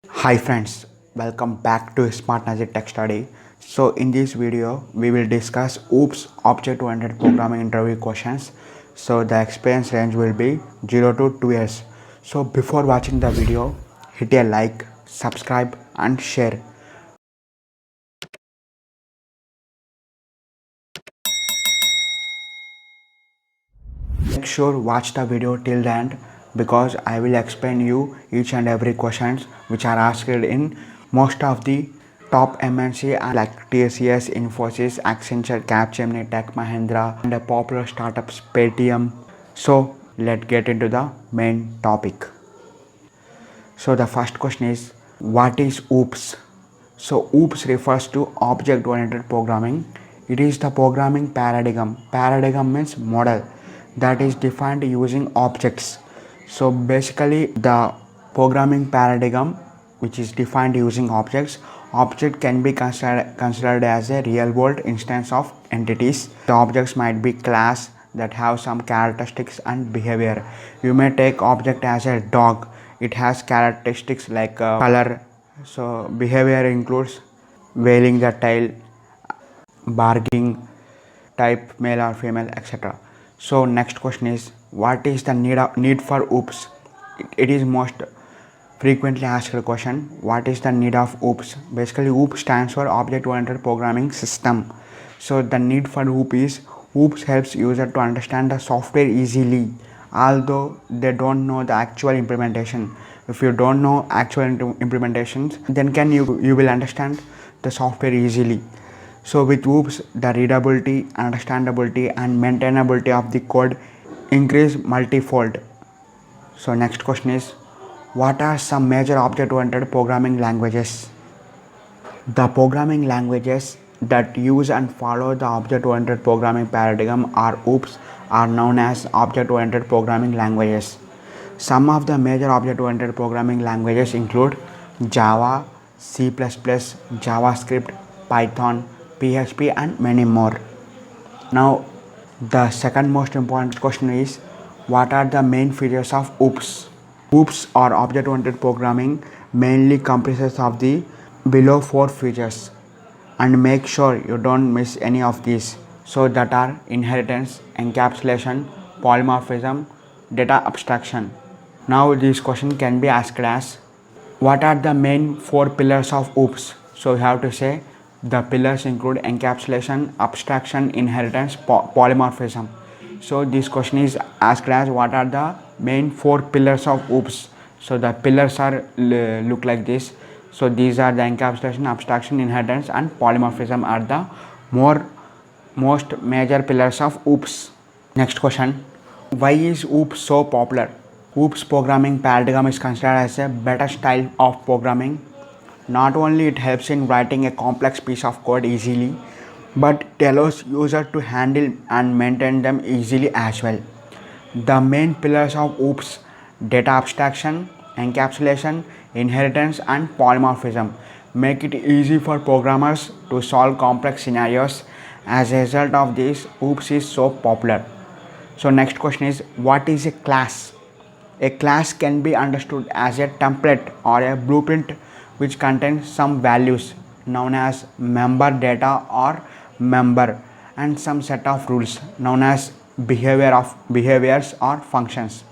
Hi friends, welcome back to Smart Magic Tech Study. So in this video, we will discuss OOPS object-oriented programming interview questions. So the experience range will be 0 to 2 years. So before watching the video, hit a like, subscribe and share. Make sure watch the video till the end because I will explain you each and every questions which are asked in most of the top MNC like TCS, Infosys, Accenture, Capgemini, Tech Mahindra and the popular startups Paytm. So let's get into the main topic. So the first question is what is OOPS? So OOPS refers to object oriented programming. It is the programming paradigm. Paradigm means model that is defined using objects. So basically the programming paradigm which is defined using objects. Object can be considered as a real world instance of entities. The objects might be class that have some characteristics and behavior. You may take object as a dog. It has characteristics like color. So behavior includes wailing the tail, barking, type male or female, etc. So next question is what is the need for OOPS? It is most frequently asked question. What is the need of OOPS? Basically OOPS stands for object oriented programming system. So the need for OOPS helps user to understand the software easily although they don't know the actual implementation. If you don't know actual implementations, then you will understand the software easily. So with OOPS, the readability, understandability and maintainability of the code increase multifold. So next question is what are some major object-oriented programming languages? The programming languages that use and follow the object-oriented programming paradigm or OOPS are known as object-oriented programming languages. Some of the major object-oriented programming languages include Java, C++, JavaScript, Python, PHP and many more. Now the second most important question is what are the main features of OOPS? OOPS or object-oriented programming mainly comprises of the below four features and make sure you don't miss any of these. So that are inheritance, encapsulation, polymorphism, data abstraction. Now this question can be asked as what are the main four pillars of OOPS? So you have to say the pillars include encapsulation, abstraction, inheritance, polymorphism. So this question is asked as what are the main four pillars of OOPS? So the pillars are look like this. So these are the encapsulation, abstraction, inheritance and polymorphism are the most major pillars of OOPS. Next question. Why is OOPS so popular? OOPS programming paradigm is considered as a better style of programming. Not only it helps in writing a complex piece of code easily, but it allows user to handle and maintain them easily as well. The main pillars of OOPS data abstraction, encapsulation, inheritance and polymorphism make it easy for programmers to solve complex scenarios. As a result of this, OOPS is so popular. So next question is what is a class? A class can be understood as a template or a blueprint which contains some values known as member data or member and some set of rules known as behaviors or functions.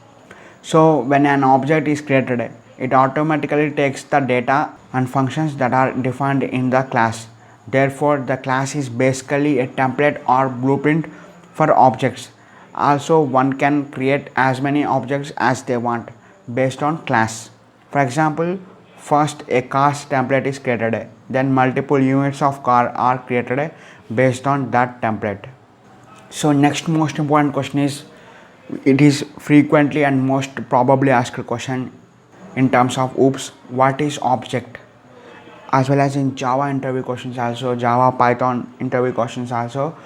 So when an object is created, it automatically takes the data and functions that are defined in the class. Therefore, the class is basically a template or blueprint for objects. Also, one can create as many objects as they want based on class. For example, first a car's template is created, then multiple units of car are created based on that template. So next most important question is it is frequently and most probably asked question in terms of OOPS. What is object? As well as in Java interview questions also, Java Python interview questions also,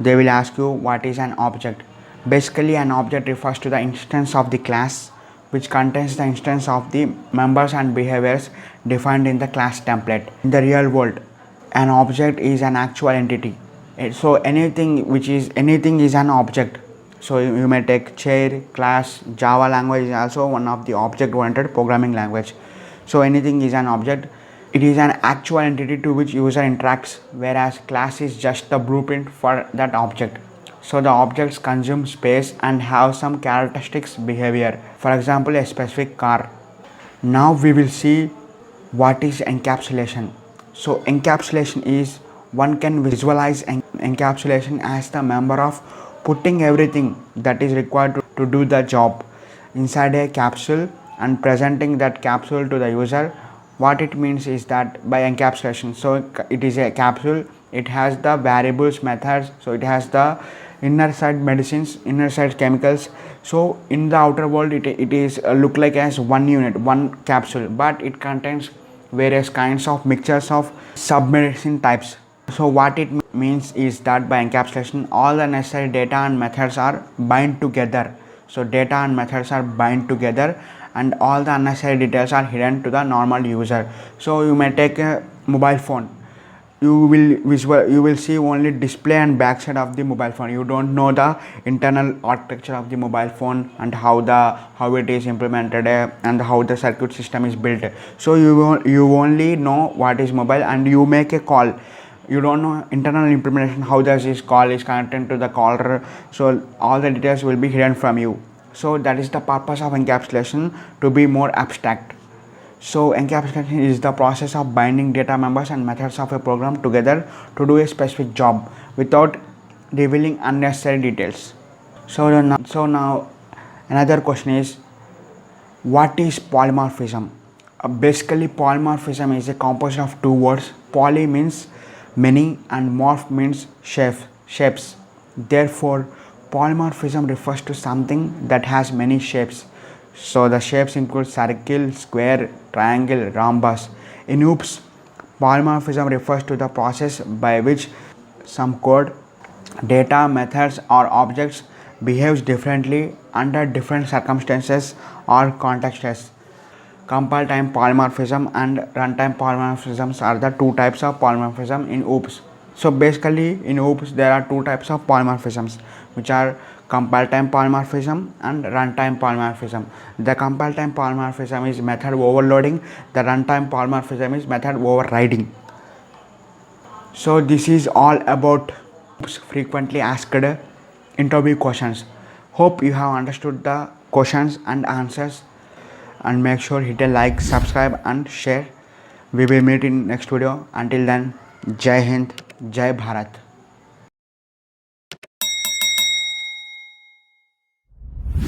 they will ask you what is an object. Basically an object refers to the instance of the class which contains the instance of the members and behaviors defined in the class template. In the real world, an object is an actual entity. So anything is an object. So you may take chair, class. Java language is also one of the object oriented programming language. So anything is an object. It is an actual entity to which user interacts, whereas class is just the blueprint for that object. So the objects consume space and have some characteristics behavior. For example, a specific car. Now we will see what is encapsulation. So encapsulation is, one can visualize encapsulation as the member of putting everything that is required to do the job inside a capsule and presenting that capsule to the user. What it means is that by encapsulation, so it is a capsule, it has the variables methods, so it has the inner side medicines, inner side chemicals. So in the outer world it is look like as one unit, one capsule, but it contains various kinds of mixtures of submedicine types. So what it means is that by encapsulation all the necessary data and methods are bind together. So data and methods are bind together and all the unnecessary details are hidden to the normal user. So you may take a mobile phone, you will see only display and backside of the mobile phone. You don't know the internal architecture of the mobile phone and how it is implemented and how the circuit system is built. So you only know what is mobile and you make a call. You don't know internal implementation, how does this call is connected to the caller. So all the details will be hidden from you. So that is the purpose of encapsulation, to be more abstract. So encapsulation is the process of binding data members and methods of a program together to do a specific job without revealing unnecessary details. So now another question is, what is polymorphism? Basically polymorphism is a composition of two words. Poly means many and morph means shapes. Therefore polymorphism refers to something that has many shapes. So the shapes include circle, square, triangle, rhombus. In OOPS, polymorphism refers to the process by which some code, data, methods or objects behaves differently under different circumstances or contexts. Compile time polymorphism and runtime polymorphisms are the two types of polymorphism in OOPS. So basically in OOPS there are two types of polymorphisms, which are compile time polymorphism and runtime polymorphism. The compile time polymorphism is method overloading, the runtime polymorphism is method overriding. So this is all about frequently asked interview questions. Hope you have understood the questions and answers, and make sure hit a like, subscribe and share. We will meet in next video. Until then, Jai Hind, Jai Bharat.